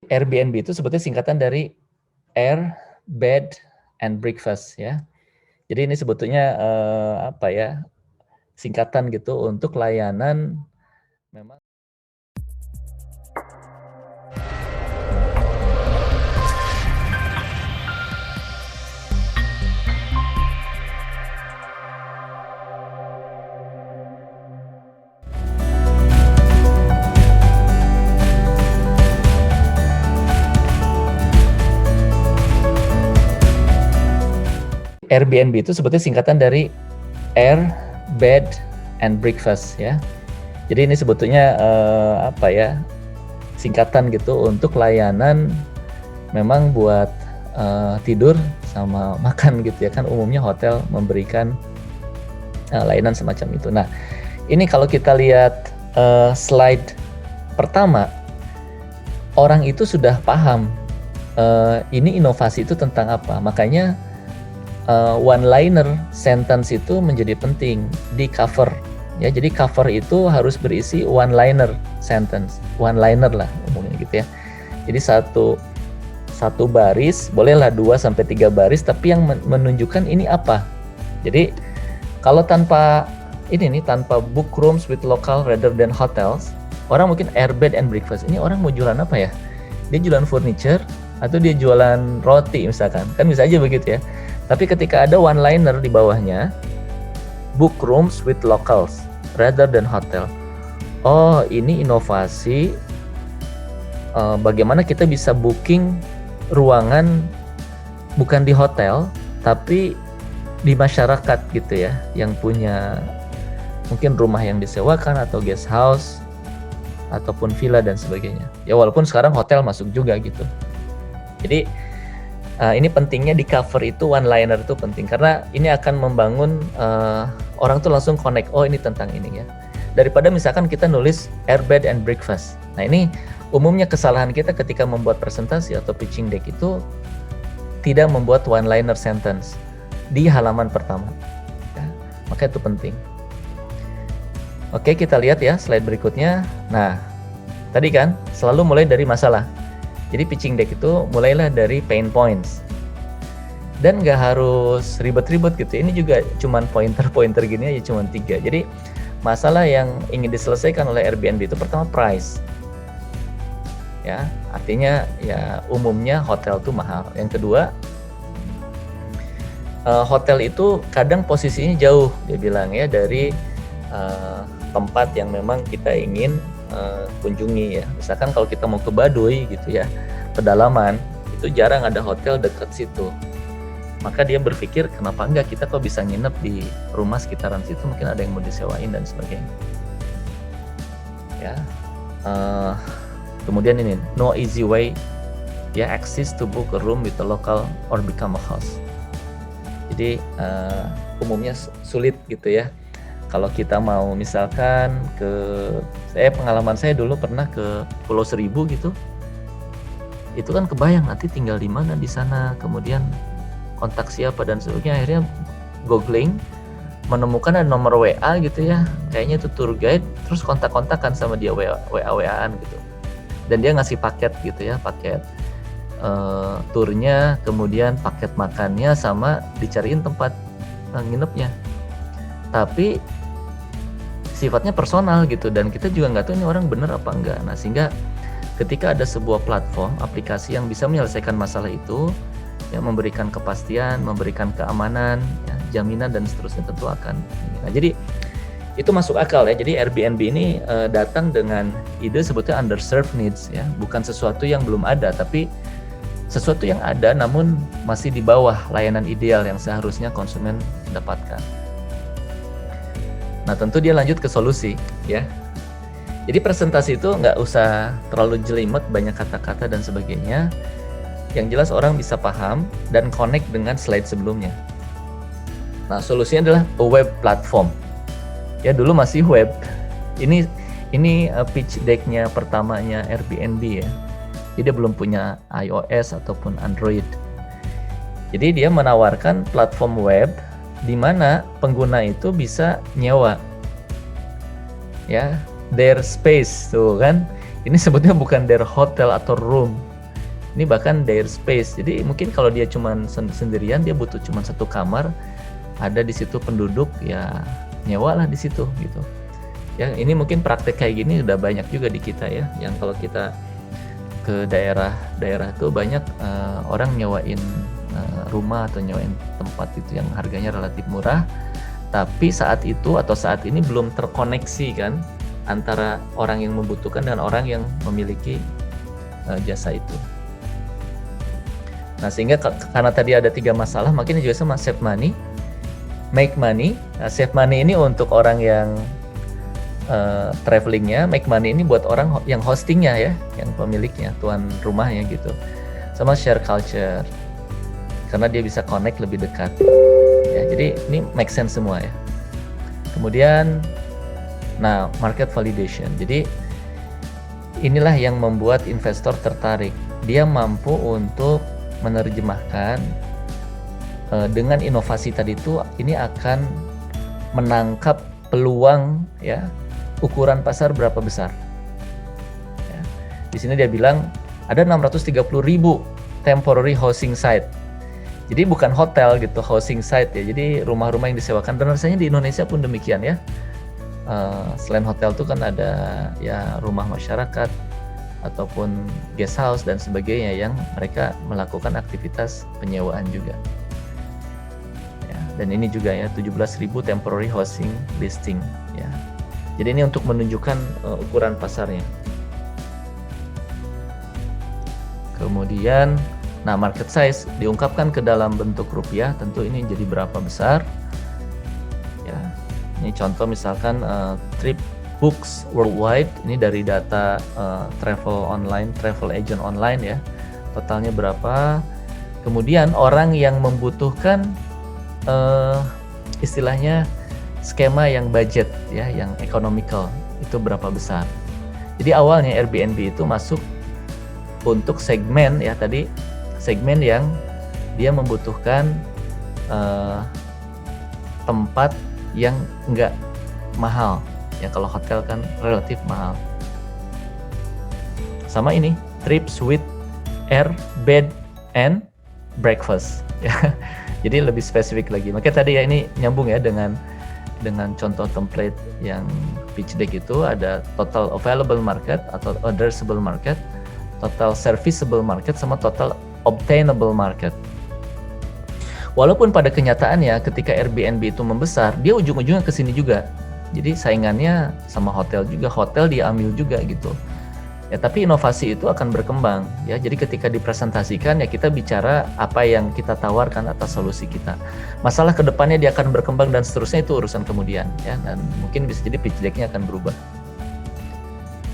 Airbnb itu sebetulnya singkatan dari Air, Bed, and Breakfast ya. Jadi ini sebetulnya singkatan gitu untuk layanan memang. Airbnb itu sebetulnya singkatan dari Air, Bed, and Breakfast ya. Jadi ini sebetulnya singkatan gitu untuk layanan memang buat tidur sama makan gitu ya, kan umumnya hotel memberikan layanan semacam itu. Nah, ini kalau kita lihat slide pertama, orang itu sudah paham ini inovasi itu tentang apa. Makanya one-liner sentence itu menjadi penting di cover. Ya, jadi cover itu harus berisi one-liner sentence, one-liner lah umumnya gitu ya. Jadi satu baris, bolehlah 2-3 baris, tapi yang menunjukkan ini apa. Jadi kalau tanpa book rooms with local rather than hotels, orang mungkin air, bed, and breakfast. Ini orang mau jualan apa ya? Dia jualan furniture atau dia jualan roti misalkan, kan bisa aja begitu ya. Tapi ketika ada one liner di bawahnya, book rooms with locals rather than hotel. Oh, ini inovasi bagaimana kita bisa booking ruangan bukan di hotel tapi di masyarakat gitu ya, yang punya mungkin rumah yang disewakan atau guest house ataupun villa dan sebagainya. Ya walaupun sekarang hotel masuk juga gitu. Jadi ini pentingnya di cover itu one liner itu penting karena ini akan membangun orang tuh langsung connect, oh ini tentang ini ya. Daripada misalkan kita nulis air, bed, and breakfast. Nah ini umumnya kesalahan kita ketika membuat presentasi atau pitching deck itu tidak membuat one liner sentence di halaman pertama ya, maka itu penting. Oke, kita lihat ya slide berikutnya. Nah tadi kan selalu mulai dari masalah. Jadi pitching deck itu mulailah dari pain points. Dan nggak harus ribet-ribet gitu. Ini juga cuman pointer-pointer gini aja, cuman 3. Jadi masalah yang ingin diselesaikan oleh Airbnb itu pertama price. Ya, artinya ya umumnya hotel tuh mahal. Yang kedua, hotel itu kadang posisinya jauh, dia bilang ya, dari tempat yang memang kita ingin kunjungi ya. Misalkan kalau kita mau ke Baduy gitu ya, pedalaman, itu jarang ada hotel dekat situ. Maka dia berpikir kenapa enggak kita kok bisa nginep di rumah sekitaran situ, mungkin ada yang mau disewain dan sebagainya. Ya. Kemudian ini no easy way ya access to book a room with a local or become a host. Jadi umumnya sulit gitu ya. Kalau kita mau misalkan pengalaman saya dulu pernah ke Pulau Seribu gitu, itu kan kebayang nanti tinggal di mana di sana, kemudian kontak siapa dan sebagainya. Akhirnya googling, menemukan ada nomor WA gitu ya, kayaknya itu tour guide, terus kontak-kontakan sama dia, WA-WA-an gitu, dan dia ngasih paket gitu ya, paket turnya, kemudian paket makannya, sama dicariin tempat nginepnya. Tapi sifatnya personal gitu, dan kita juga nggak tahu ini orang bener apa enggak. Nah sehingga ketika ada sebuah platform aplikasi yang bisa menyelesaikan masalah itu, ya memberikan kepastian, memberikan keamanan, ya, jaminan dan seterusnya, tentu akan. Nah jadi itu masuk akal ya. Jadi Airbnb ini datang dengan ide sebetulnya underserved needs ya, bukan sesuatu yang belum ada, tapi sesuatu yang ada namun masih di bawah layanan ideal yang seharusnya konsumen dapatkan. Nah tentu dia lanjut ke solusi ya. Jadi presentasi itu nggak usah terlalu jelimet, banyak kata-kata dan sebagainya. Yang jelas orang bisa paham dan connect dengan slide sebelumnya. Nah solusinya adalah a web platform. Ya dulu masih web. Ini pitch deck-nya pertamanya Airbnb ya. Jadi dia belum punya iOS ataupun Android. Jadi dia menawarkan platform web di mana pengguna itu bisa nyewa ya their space tuh kan. Ini sebetulnya bukan their hotel atau room, Ini bahkan their space. Jadi mungkin kalau dia cuman sendirian, dia butuh cuman satu kamar, ada di situ penduduk, ya nyewalah di situ gitu. Ya, ini mungkin praktek kayak gini udah banyak juga di kita ya. Yang kalau kita ke daerah-daerah tuh banyak orang nyewain rumah atau nyewain tempat itu yang harganya relatif murah. Tapi saat itu atau saat ini belum terkoneksi kan antara orang yang membutuhkan dan orang yang memiliki jasa itu. Nah, sehingga karena tadi ada 3 masalah, makanya juga sama save money, make money. Nah, save money ini untuk orang yang travelingnya, make money ini buat orang yang hostingnya ya, yang pemiliknya, tuan rumahnya gitu. Sama share culture, karena dia bisa connect lebih dekat. Ya, jadi ini make sense semua ya. Kemudian, nah market validation. Jadi inilah yang membuat investor tertarik. Dia mampu untuk menerjemahkan dengan inovasi tadi itu, ini akan menangkap peluang ya, ukuran pasar berapa besar. Ya. Di sini dia bilang ada 630.000 temporary housing site. Jadi bukan hotel gitu, housing site ya. Jadi rumah-rumah yang disewakan, dan rasanya di Indonesia pun demikian ya. Selain hotel tuh kan ada ya rumah masyarakat ataupun guest house dan sebagainya yang mereka melakukan aktivitas penyewaan juga. Ya, dan ini juga ya 17.000 temporary housing listing ya. Jadi ini untuk menunjukkan ukuran pasarnya. Kemudian nah, market size diungkapkan ke dalam bentuk rupiah, tentu ini jadi berapa besar. Ya, ini contoh misalkan trip books worldwide, ini dari data travel agent online ya, totalnya berapa. Kemudian orang yang membutuhkan istilahnya skema yang budget ya, yang economical, itu berapa besar. Jadi awalnya Airbnb itu masuk untuk segmen ya tadi, segmen yang dia membutuhkan tempat yang enggak mahal ya, kalau hotel kan relatif mahal. Sama ini trips with air, bed and breakfast ya. Jadi lebih spesifik lagi. Makanya tadi ya ini nyambung ya dengan contoh template yang pitch deck itu, ada total available market atau addressable market, total serviceable market, sama total obtainable market. Walaupun pada kenyataannya ketika Airbnb itu membesar, dia ujung-ujungnya ke sini juga. Jadi saingannya sama hotel juga, hotel dia ambil juga gitu. Ya, tapi inovasi itu akan berkembang ya. Jadi ketika dipresentasikan ya kita bicara apa yang kita tawarkan atas solusi kita. Masalah kedepannya dia akan berkembang dan seterusnya itu urusan kemudian ya, dan mungkin bisa jadi pitch deck-nya akan berubah.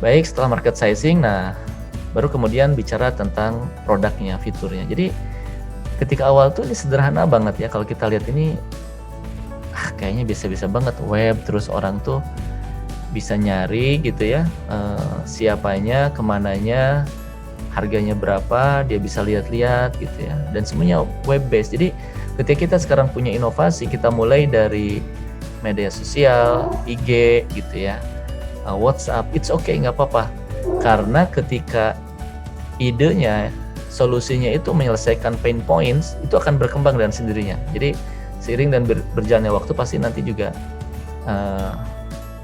Baik, setelah market sizing, nah baru kemudian bicara tentang produknya, fiturnya. Jadi ketika awal tuh ini sederhana banget ya, kalau kita lihat ini kayaknya biasa-biasa banget, web, terus orang tuh bisa nyari gitu ya, siapanya, kemananya, harganya berapa, dia bisa lihat-lihat gitu ya, dan semuanya web based. Jadi ketika kita sekarang punya inovasi, kita mulai dari media sosial, IG gitu ya, WhatsApp, it's okay, nggak apa-apa. Karena ketika idenya, solusinya itu menyelesaikan pain points, itu akan berkembang dengan sendirinya. Jadi seiring dan berjalannya waktu pasti nanti juga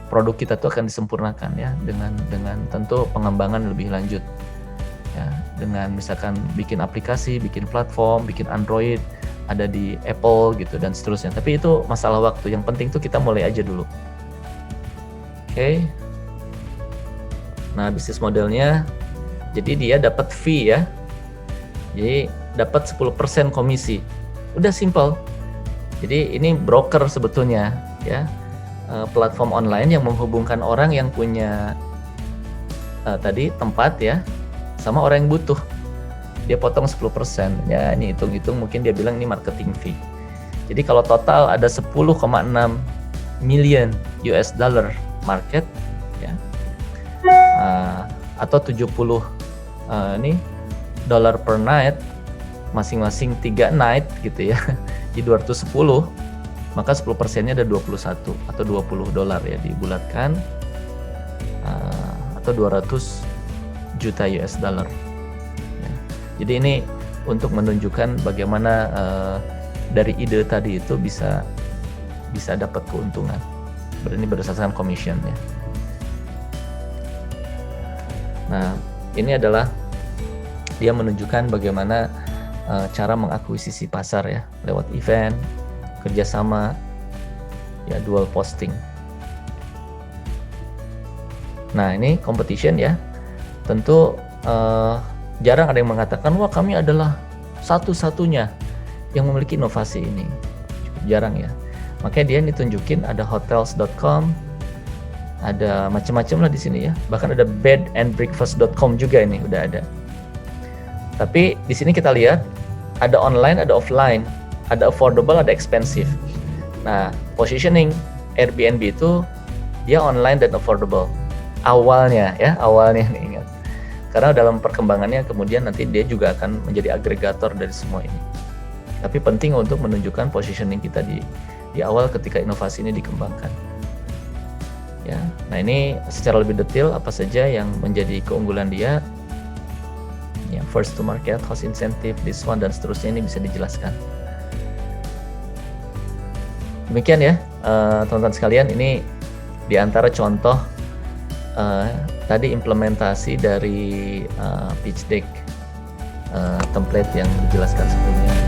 produk kita tuh akan disempurnakan ya, dengan tentu pengembangan lebih lanjut ya, dengan misalkan bikin aplikasi, bikin platform, bikin Android, ada di Apple gitu dan seterusnya. Tapi itu masalah waktu, yang penting tuh kita mulai aja dulu. Oke. Nah, bisnis modelnya, jadi dia dapat fee ya, jadi dapat 10% komisi, udah simple. Jadi ini broker sebetulnya ya, platform online yang menghubungkan orang yang punya tadi tempat ya, sama orang yang butuh. Dia potong 10% ya, ini hitung-hitung mungkin dia bilang ini marketing fee. Jadi kalau total ada 10,6 million US dollar market ya, atau 70 ini dollar per night, masing-masing 3 night gitu ya, di 210, maka 10%-nya ada 21 atau 20 dolar ya, dibulatkan, atau 200 juta US dollar ya. Jadi ini untuk menunjukkan bagaimana dari ide tadi itu bisa dapat keuntungan. Ini berdasarkan commission ya. Nah, ini adalah dia menunjukkan bagaimana cara mengakuisisi pasar ya, lewat event, kerjasama, ya dual posting. Nah, ini competition ya. Tentu jarang ada yang mengatakan, wah kami adalah satu-satunya yang memiliki inovasi ini. Cukup jarang ya. Makanya dia ditunjukin ada hotels.com, ada macam-macam lah di sini ya. Bahkan ada bedandbreakfast.com juga ini udah ada. Tapi di sini kita lihat ada online, ada offline, ada affordable, ada expensive. Nah, positioning Airbnb itu dia online dan affordable. Awalnya nih ingat. Karena dalam perkembangannya kemudian nanti dia juga akan menjadi agregator dari semua ini. Tapi penting untuk menunjukkan positioning kita di awal ketika inovasi ini dikembangkan. Ya, nah ini secara lebih detail apa saja yang menjadi keunggulan dia. Ya, first to market, host incentive, this one dan seterusnya ini bisa dijelaskan. Demikian ya, teman-teman sekalian, ini di antara contoh tadi implementasi dari pitch deck template yang dijelaskan sebelumnya.